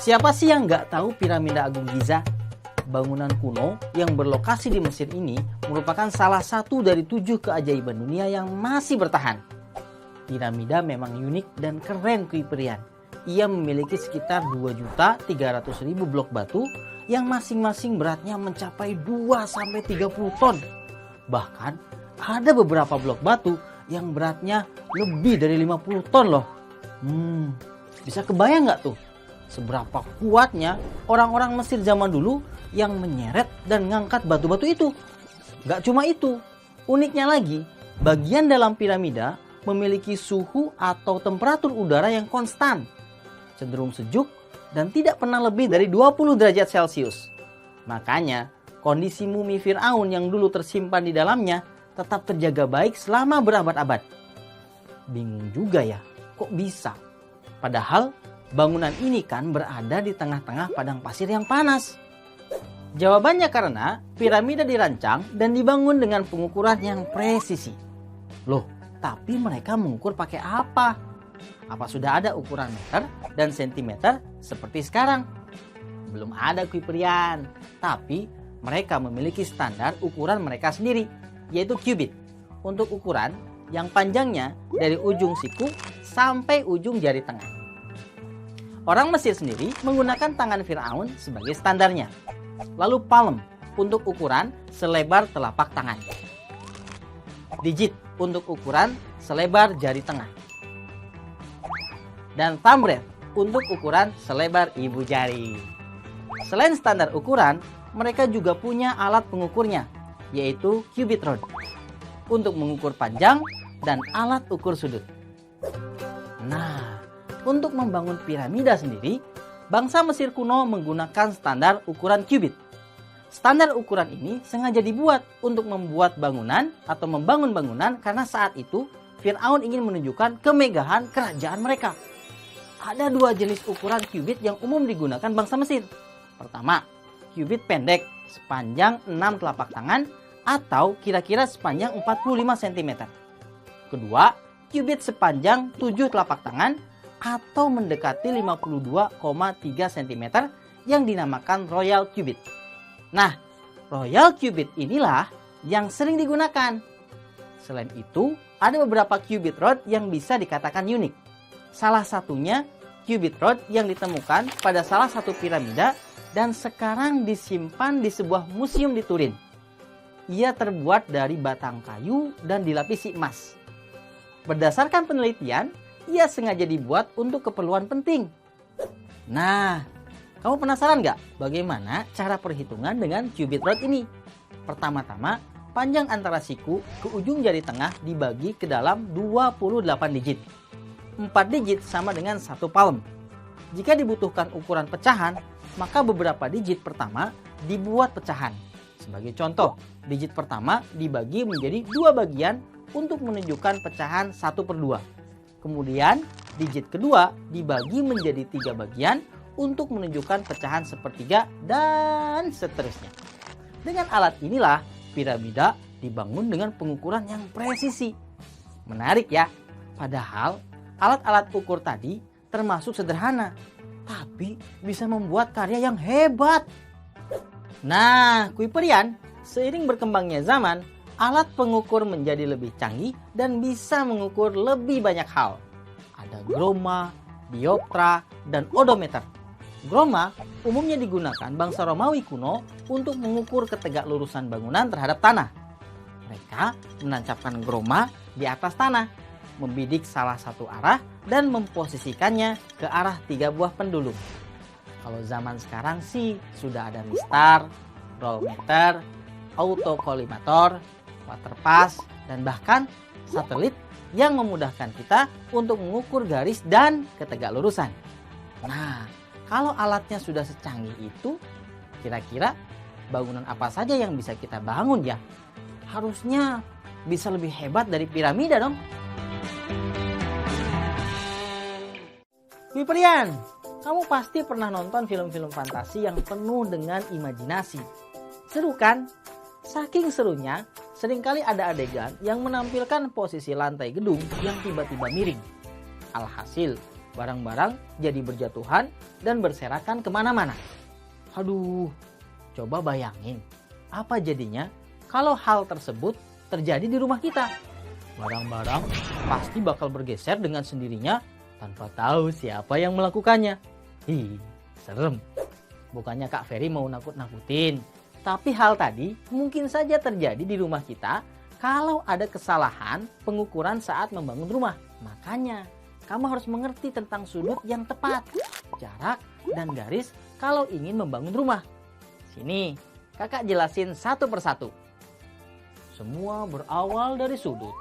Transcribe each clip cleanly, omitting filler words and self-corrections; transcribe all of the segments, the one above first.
Siapa sih yang nggak tahu piramida Agung Giza? Bangunan kuno yang berlokasi di Mesir ini merupakan salah satu dari 7 keajaiban dunia yang masih bertahan. Piramida memang unik dan keren Kuiperian. Ia memiliki sekitar 2.300.000 blok batu yang masing-masing beratnya mencapai 2-30 ton. Bahkan ada beberapa blok batu yang beratnya lebih dari 50 ton loh. Bisa kebayang nggak tuh seberapa kuatnya orang-orang Mesir zaman dulu yang menyeret dan ngangkat batu-batu itu? Gak cuma itu, uniknya lagi, bagian dalam piramida memiliki suhu atau temperatur udara yang konstan, cenderung sejuk dan tidak pernah lebih dari 20 derajat Celcius. Makanya, kondisi mumi Fir'aun yang dulu tersimpan di dalamnya tetap terjaga baik selama berabad-abad. Bingung juga ya, kok bisa? Padahal bangunan ini kan berada di tengah-tengah padang pasir yang panas. Jawabannya karena piramida dirancang dan dibangun dengan pengukuran yang presisi. Loh, tapi mereka mengukur pakai apa? Apa sudah ada ukuran meter dan sentimeter seperti sekarang? Belum ada Kuiperian, tapi mereka memiliki standar ukuran mereka sendiri, yaitu cubit. Untuk ukuran yang panjangnya dari ujung siku sampai ujung jari tengah. Orang Mesir sendiri menggunakan tangan Fir'aun sebagai standarnya. Lalu palm untuk ukuran selebar telapak tangan. Digit untuk ukuran selebar jari tengah. Dan thumb breadth untuk ukuran selebar ibu jari. Selain standar ukuran, mereka juga punya alat pengukurnya, yaitu cubit rod, untuk mengukur panjang dan alat ukur sudut. Nah, untuk membangun piramida sendiri, bangsa Mesir kuno menggunakan standar ukuran cubit. Standar ukuran ini sengaja dibuat untuk membuat bangunan atau membangun bangunan karena saat itu Fir'aun ingin menunjukkan kemegahan kerajaan mereka. Ada 2 jenis ukuran cubit yang umum digunakan bangsa Mesir. Pertama, cubit pendek sepanjang 6 telapak tangan atau kira-kira sepanjang 45 cm. Kedua, cubit sepanjang 7 telapak tangan atau mendekati 52,3 cm yang dinamakan royal cubit. Nah, royal cubit inilah yang sering digunakan. Selain itu, ada beberapa cubit rod yang bisa dikatakan unik. Salah satunya cubit rod yang ditemukan pada salah satu piramida dan sekarang disimpan di sebuah museum di Turin. Ia terbuat dari batang kayu dan dilapisi emas. Berdasarkan penelitian, ia sengaja dibuat untuk keperluan penting. Nah, kamu penasaran nggak bagaimana cara perhitungan dengan cubit rod ini? Pertama-tama, panjang antara siku ke ujung jari tengah dibagi ke dalam 28 digit. 4 digit sama dengan 1 palm. Jika dibutuhkan ukuran pecahan, maka beberapa digit pertama dibuat pecahan. Sebagai contoh, digit pertama dibagi menjadi 2 bagian untuk menunjukkan pecahan 1/2. Kemudian, digit kedua dibagi menjadi 3 bagian untuk menunjukkan pecahan 1/3 dan seterusnya. Dengan alat inilah piramida dibangun dengan pengukuran yang presisi. Menarik ya, padahal alat-alat ukur tadi termasuk sederhana, tapi bisa membuat karya yang hebat. Nah, Kuiperian, seiring berkembangnya zaman, alat pengukur menjadi lebih canggih dan bisa mengukur lebih banyak hal. Ada groma, dioptra, dan odometer. Groma umumnya digunakan bangsa Romawi kuno untuk mengukur ketegak lurusan bangunan terhadap tanah. Mereka menancapkan groma di atas tanah, membidik salah satu arah dan memposisikannya ke arah 3 buah pendulum. Kalau zaman sekarang sih sudah ada mistar, rollmeter, autokolimator, waterpass, dan bahkan satelit yang memudahkan kita untuk mengukur garis dan ketegak lurusan. Nah, kalau alatnya sudah secanggih itu, kira-kira bangunan apa saja yang bisa kita bangun ya? Harusnya bisa lebih hebat dari piramida dong. Kuiperian, kamu pasti pernah nonton film-film fantasi yang penuh dengan imajinasi. Seru kan? Saking serunya, seringkali ada adegan yang menampilkan posisi lantai gedung yang tiba-tiba miring. Alhasil, Barang-barang jadi berjatuhan dan berserakan kemana-mana. Aduh, coba bayangin, apa jadinya kalau hal tersebut terjadi di rumah kita? Barang-barang pasti bakal bergeser dengan sendirinya tanpa tahu siapa yang melakukannya. Ih, serem. Bukannya Kak Ferry mau nakut-nakutin, tapi hal tadi mungkin saja terjadi di rumah kita kalau ada kesalahan pengukuran saat membangun rumah. Makanya, kamu harus mengerti tentang sudut yang tepat, jarak, dan garis kalau ingin membangun rumah. Sini, kakak jelasin satu persatu. Semua berawal dari sudut.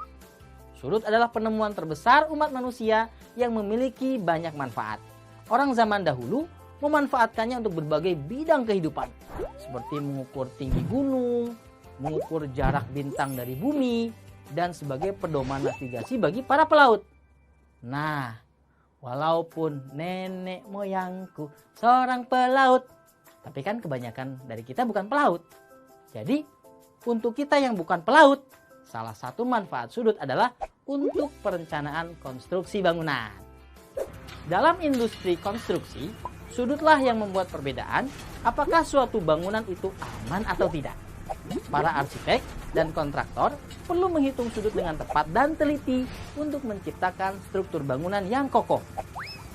Sudut adalah penemuan terbesar umat manusia yang memiliki banyak manfaat. Orang zaman dahulu memanfaatkannya untuk berbagai bidang kehidupan, seperti mengukur tinggi gunung, mengukur jarak bintang dari bumi, dan sebagai pedoman navigasi bagi para pelaut. Nah, walaupun nenek moyangku seorang pelaut, tapi kan kebanyakan dari kita bukan pelaut. Jadi, untuk kita yang bukan pelaut, salah satu manfaat sudut adalah untuk perencanaan konstruksi bangunan. Dalam industri konstruksi, sudutlah yang membuat perbedaan apakah suatu bangunan itu aman atau tidak. Para arsitek dan kontraktor perlu menghitung sudut dengan tepat dan teliti untuk menciptakan struktur bangunan yang kokoh.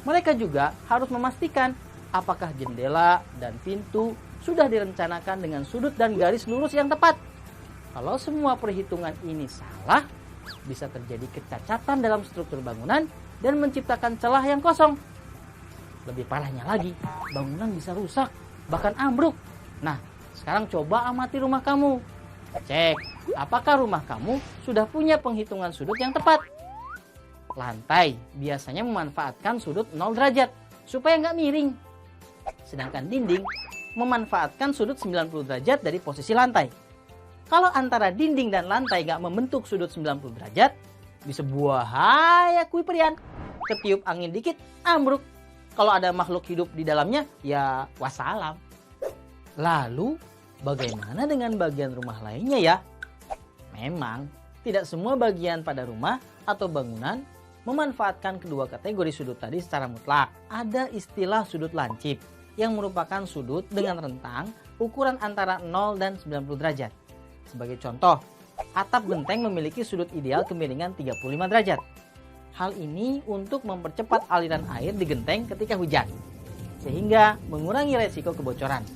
Mereka juga harus memastikan apakah jendela dan pintu sudah direncanakan dengan sudut dan garis lurus yang tepat. Kalau semua perhitungan ini salah, bisa terjadi kecacatan dalam struktur bangunan dan menciptakan celah yang kosong. Lebih parahnya lagi, bangunan bisa rusak, bahkan ambruk. Nah, sekarang coba amati rumah kamu. Cek, apakah rumah kamu sudah punya penghitungan sudut yang tepat? Lantai biasanya memanfaatkan sudut 0 derajat supaya nggak miring. Sedangkan dinding memanfaatkan sudut 90 derajat dari posisi lantai. Kalau antara dinding dan lantai nggak membentuk sudut 90 derajat, bisa buahaya kuiperian. Ketiup angin dikit, ambruk. Kalau ada makhluk hidup di dalamnya, ya wassalam. Lalu, bagaimana dengan bagian rumah lainnya ya? Memang, tidak semua bagian pada rumah atau bangunan memanfaatkan kedua kategori sudut tadi secara mutlak. Ada istilah sudut lancip, yang merupakan sudut dengan rentang ukuran antara 0 dan 90 derajat. Sebagai contoh, atap genteng memiliki sudut ideal kemiringan 35 derajat. Hal ini untuk mempercepat aliran air di genteng ketika hujan, sehingga mengurangi resiko kebocoran.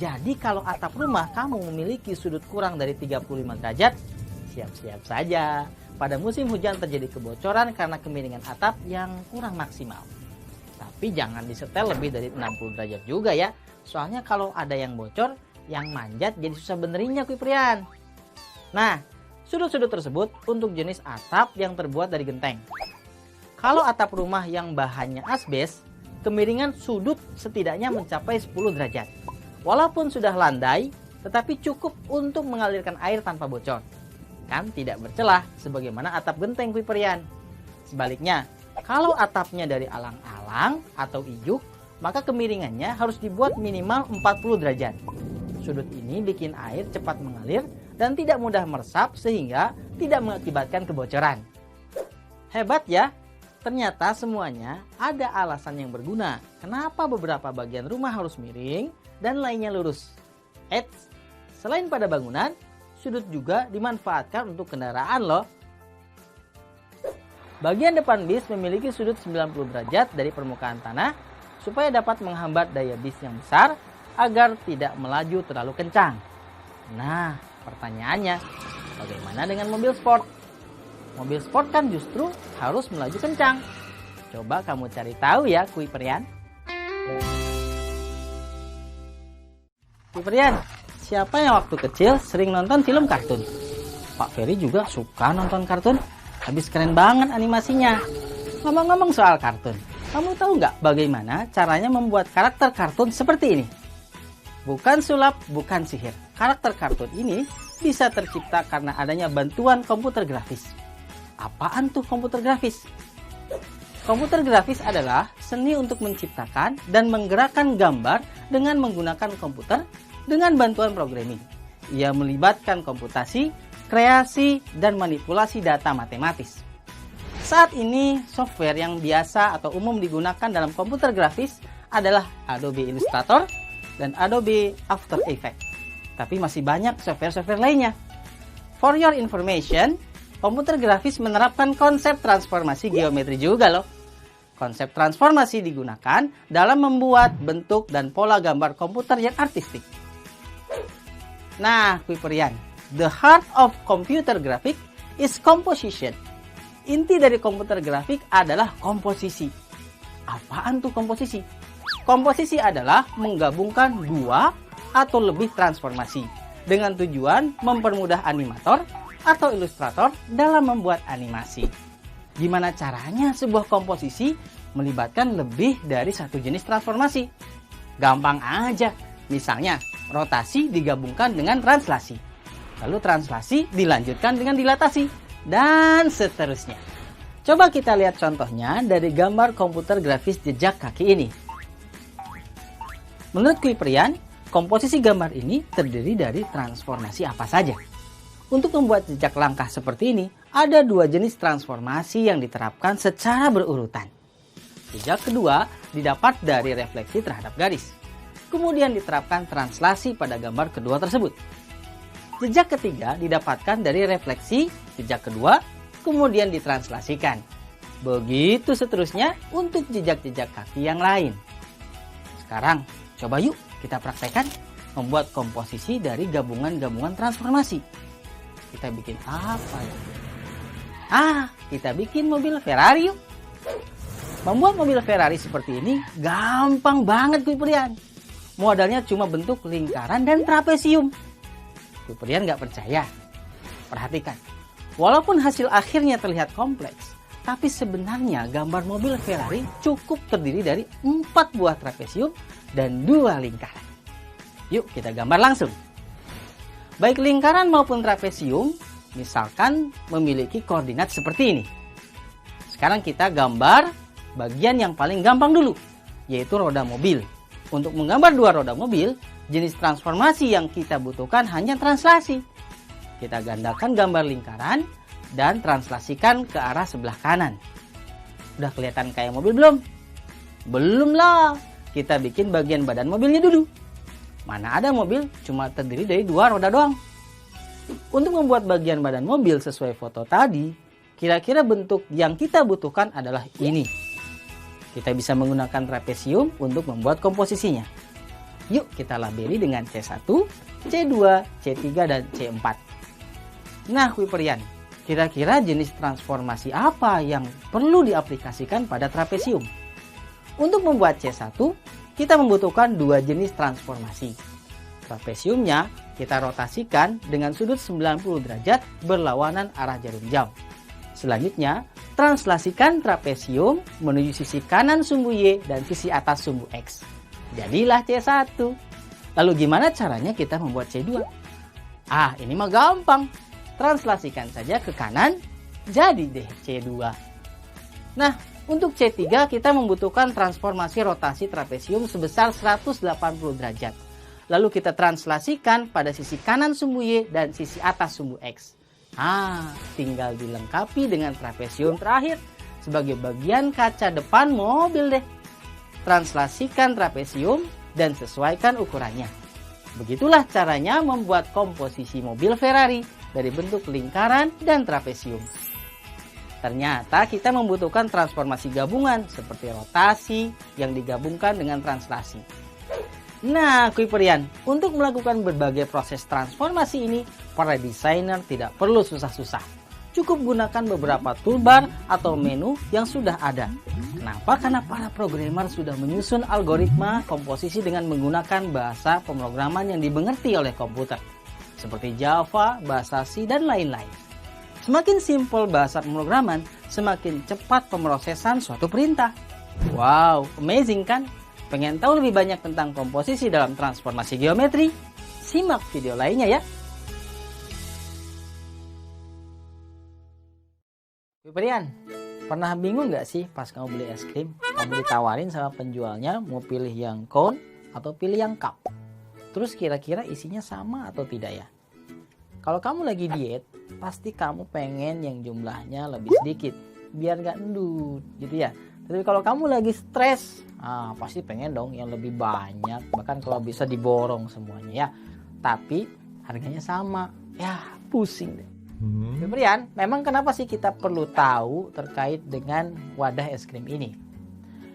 Jadi kalau atap rumah kamu memiliki sudut kurang dari 35 derajat, siap-siap saja pada musim hujan terjadi kebocoran karena kemiringan atap yang kurang maksimal. Tapi jangan disetel lebih dari 60 derajat juga ya, soalnya kalau ada yang bocor, yang manjat jadi susah benerinnya kuiprian. Nah, sudut-sudut tersebut untuk jenis atap yang terbuat dari genteng. Kalau atap rumah yang bahannya asbes, kemiringan sudut setidaknya mencapai 10 derajat. Walaupun sudah landai, tetapi cukup untuk mengalirkan air tanpa bocor. Kan tidak bercelah sebagaimana atap genteng kuiperian. Sebaliknya, kalau atapnya dari alang-alang atau ijuk, maka kemiringannya harus dibuat minimal 40 derajat. Sudut ini bikin air cepat mengalir dan tidak mudah meresap sehingga tidak mengakibatkan kebocoran. Hebat ya, ternyata semuanya ada alasan yang berguna. Kenapa beberapa bagian rumah harus miring dan lainnya lurus? Eits, selain pada bangunan, sudut juga dimanfaatkan untuk kendaraan loh. Bagian depan bis memiliki sudut 90 derajat dari permukaan tanah supaya dapat menghambat daya bis yang besar agar tidak melaju terlalu kencang. Nah, pertanyaannya, bagaimana dengan mobil sport? Mobil sport kan justru harus melaju kencang. Coba kamu cari tahu ya, kuiperian. Kuiperian, siapa yang waktu kecil sering nonton film kartun? Pak Ferry juga suka nonton kartun. Habis keren banget animasinya. Ngomong-ngomong soal kartun, kamu tahu nggak bagaimana caranya membuat karakter kartun seperti ini? Bukan sulap, bukan sihir. Karakter kartun ini bisa tercipta karena adanya bantuan komputer grafis. Apaan tuh komputer grafis? Komputer grafis adalah seni untuk menciptakan dan menggerakkan gambar dengan menggunakan komputer dengan bantuan programming. Ia melibatkan komputasi, kreasi, dan manipulasi data matematis. Saat ini software yang biasa atau umum digunakan dalam komputer grafis adalah Adobe Illustrator dan Adobe After Effects. Tapi masih banyak software-software lainnya. For your information, komputer grafis menerapkan konsep transformasi geometri juga loh. Konsep transformasi digunakan dalam membuat bentuk dan pola gambar komputer yang artistik. Nah, Kuiperian, the heart of computer graphic is composition. Inti dari komputer grafik adalah komposisi. Apaan tuh komposisi? Komposisi adalah menggabungkan dua atau lebih transformasi dengan tujuan mempermudah animator atau ilustrator dalam membuat animasi. Gimana caranya sebuah komposisi melibatkan lebih dari satu jenis transformasi? Gampang aja. Misalnya, rotasi digabungkan dengan translasi. Lalu translasi dilanjutkan dengan dilatasi. Dan seterusnya. Coba kita lihat contohnya dari gambar komputer grafis jejak kaki ini. Menurut Kuiperian, komposisi gambar ini terdiri dari transformasi apa saja? Untuk membuat jejak langkah seperti ini, ada dua jenis transformasi yang diterapkan secara berurutan. Jejak kedua didapat dari refleksi terhadap garis. Kemudian diterapkan translasi pada gambar kedua tersebut. Jejak ketiga didapatkan dari refleksi jejak kedua, kemudian ditranslasikan. Begitu seterusnya untuk jejak-jejak kaki yang lain. Sekarang, coba yuk kita praktekkan membuat komposisi dari gabungan-gabungan transformasi. Kita bikin apa ya? Kita bikin mobil Ferrari yuk. Membuat mobil Ferrari seperti ini gampang banget Kuiperian. Modalnya cuma bentuk lingkaran dan trapesium. Kuiperian nggak percaya? Perhatikan, walaupun hasil akhirnya terlihat kompleks, tapi sebenarnya gambar mobil Ferrari cukup terdiri dari 4 buah trapesium dan 2 lingkaran. Yuk kita gambar langsung. Baik lingkaran maupun trapesium, misalkan memiliki koordinat seperti ini. Sekarang kita gambar bagian yang paling gampang dulu, yaitu roda mobil. Untuk menggambar 2 roda mobil, jenis transformasi yang kita butuhkan hanya translasi. Kita gandakan gambar lingkaran dan translasikan ke arah sebelah kanan. Udah kelihatan kayak mobil belum? Belum lah. Kita bikin bagian badan mobilnya dulu. Mana ada mobil cuma terdiri dari 2 roda doang. Untuk membuat bagian badan mobil sesuai foto tadi, kira-kira bentuk yang kita butuhkan adalah ini. Kita bisa menggunakan trapesium untuk membuat komposisinya. Yuk kita labeli dengan C1, C2, C3, dan C4. Nah Kuiperian, kira-kira jenis transformasi apa yang perlu diaplikasikan pada trapesium? Untuk membuat C1, kita membutuhkan 2 jenis transformasi. Trapesiumnya kita rotasikan dengan sudut 90 derajat berlawanan arah jarum jam. Selanjutnya, translasikan trapesium menuju sisi kanan sumbu Y dan sisi atas sumbu X. Jadilah C1. Lalu gimana caranya kita membuat C2? Ini mah gampang. Translasikan saja ke kanan, jadi deh C2. Nah, untuk C3 kita membutuhkan transformasi rotasi trapesium sebesar 180 derajat. Lalu kita translasikan pada sisi kanan sumbu Y dan sisi atas sumbu X. Tinggal dilengkapi dengan trapesium terakhir sebagai bagian kaca depan mobil deh. Translasikan trapesium dan sesuaikan ukurannya. Begitulah caranya membuat komposisi mobil Ferrari dari bentuk lingkaran dan trapesium. Ternyata kita membutuhkan transformasi gabungan seperti rotasi yang digabungkan dengan translasi. Nah, Kuiperian, untuk melakukan berbagai proses transformasi ini, para desainer tidak perlu susah-susah. Cukup gunakan beberapa toolbar atau menu yang sudah ada. Kenapa? Karena para programmer sudah menyusun algoritma komposisi dengan menggunakan bahasa pemrograman yang dimengerti oleh komputer, seperti Java, bahasa C, dan lain-lain. Semakin simpel bahasa pemrograman, semakin cepat pemrosesan suatu perintah. Wow, amazing kan? Pengen tahu lebih banyak tentang komposisi dalam transformasi geometri? Simak video lainnya ya. Kuiperian, pernah bingung nggak sih pas kamu beli es krim? Kamu ditawarin sama penjualnya mau pilih yang cone atau pilih yang cup. Terus kira-kira isinya sama atau tidak ya? Kalau kamu lagi diet, pasti kamu pengen yang jumlahnya lebih sedikit. biar nggak endut gitu ya. Tapi kalau kamu lagi stres, pasti pengen dong yang lebih banyak, bahkan kalau bisa diborong semuanya ya. Tapi harganya sama, ya pusing deh. Brian, memang kenapa sih kita perlu tahu terkait dengan wadah es krim ini?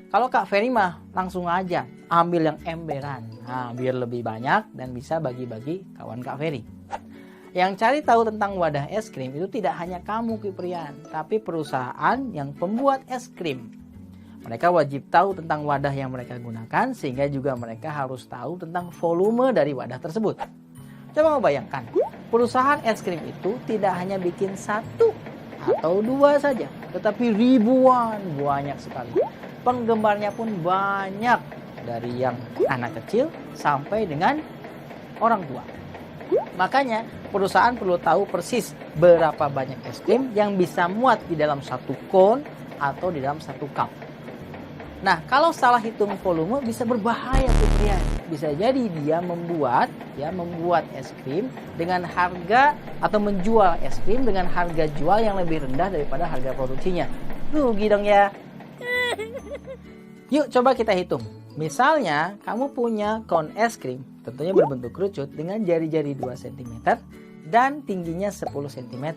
Kalau Kak Ferry mah langsung aja ambil yang emberan, biar lebih banyak dan bisa bagi-bagi kawan Kak Ferry. Yang cari tahu tentang wadah es krim itu tidak hanya kamu Kiprian, tapi perusahaan yang pembuat es krim. Mereka wajib tahu tentang wadah yang mereka gunakan, sehingga juga mereka harus tahu tentang volume dari wadah tersebut. Coba membayangkan, perusahaan es krim itu tidak hanya bikin 1 atau 2 saja, tetapi ribuan, banyak sekali. Penggemarnya pun banyak, dari yang anak kecil sampai dengan orang tua. Makanya perusahaan perlu tahu persis berapa banyak es krim yang bisa muat di dalam 1 kon atau di dalam 1 cup. Nah, kalau salah hitung volume bisa berbahaya Kiprian. Bisa jadi dia membuat es krim dengan harga atau menjual es krim dengan harga jual yang lebih rendah daripada harga produksinya. Rugi dong ya. Yuk coba kita hitung. Misalnya kamu punya kon es krim, tentunya berbentuk kerucut dengan jari-jari 2 cm dan tingginya 10 cm.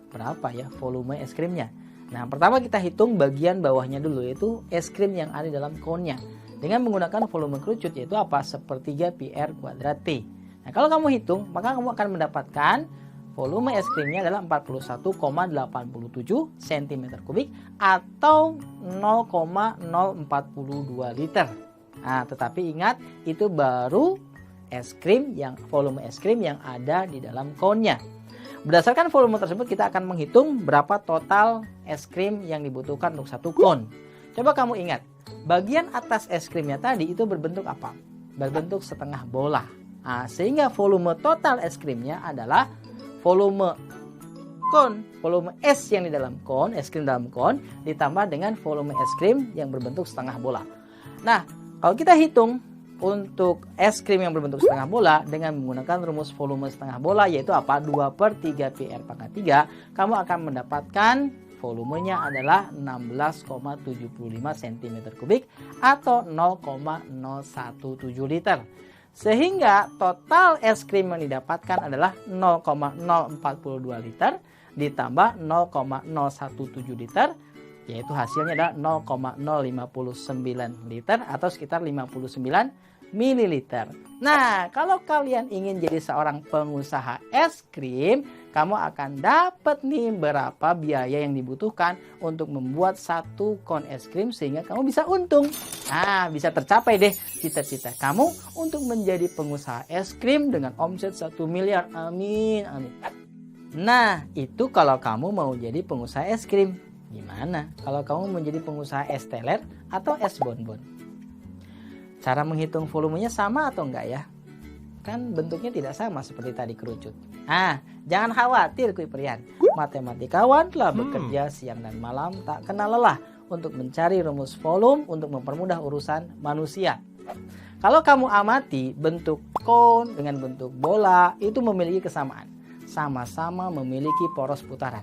Berapa ya volume es krimnya? Nah, pertama kita hitung bagian bawahnya dulu, yaitu es krim yang ada dalam konnya. Dengan menggunakan volume kerucut, yaitu apa? 1/3 pi r kuadrat T. Nah, kalau kamu hitung, maka kamu akan mendapatkan volume es krimnya adalah 41,87 cm3 atau 0,042 liter. Nah, tetapi ingat itu baru es krim volume es krim yang ada di dalam konnya. Berdasarkan volume tersebut kita akan menghitung berapa total es krim yang dibutuhkan untuk 1 kon. Coba kamu ingat, bagian atas es krimnya tadi itu berbentuk apa? Berbentuk setengah bola. Nah, sehingga volume total es krimnya adalah volume es yang di dalam kon, es krim dalam kon, ditambah dengan volume es krim yang berbentuk setengah bola. Nah, kalau kita hitung untuk es krim yang berbentuk setengah bola dengan menggunakan rumus volume setengah bola, yaitu apa? 2/3 pi r pangkat 3, kamu akan mendapatkan volumenya adalah 16,75 cm3 atau 0,017 liter. Sehingga total es krim yang didapatkan adalah 0,042 liter ditambah 0,017 liter, yaitu hasilnya adalah 0,059 liter atau sekitar 59 mililiter. Nah, kalau kalian ingin jadi seorang pengusaha es krim, kamu akan dapat nih berapa biaya yang dibutuhkan untuk membuat 1 kon es krim sehingga kamu bisa untung. Nah, bisa tercapai deh cita-cita kamu untuk menjadi pengusaha es krim dengan omset 1 miliar. Amin, amin. Nah, itu kalau kamu mau jadi pengusaha es krim. Gimana kalau kamu menjadi pengusaha es teler atau es bonbon? Cara menghitung volumenya sama atau enggak ya? Kan bentuknya tidak sama seperti tadi kerucut. Jangan khawatir Kiprian. Matematikawan telah bekerja siang dan malam tak kenal lelah untuk mencari rumus volume untuk mempermudah urusan manusia. Kalau kamu amati, bentuk kon dengan bentuk bola itu memiliki kesamaan. Sama-sama memiliki poros putaran.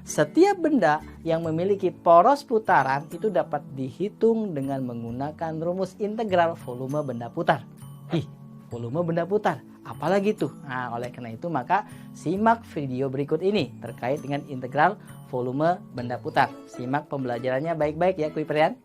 Setiap benda yang memiliki poros putaran itu dapat dihitung dengan menggunakan rumus integral volume benda putar. Volume benda putar, apalagi tuh? Nah, oleh karena itu maka simak video berikut ini terkait dengan integral volume benda putar. Simak pembelajarannya baik-baik ya Kiprian.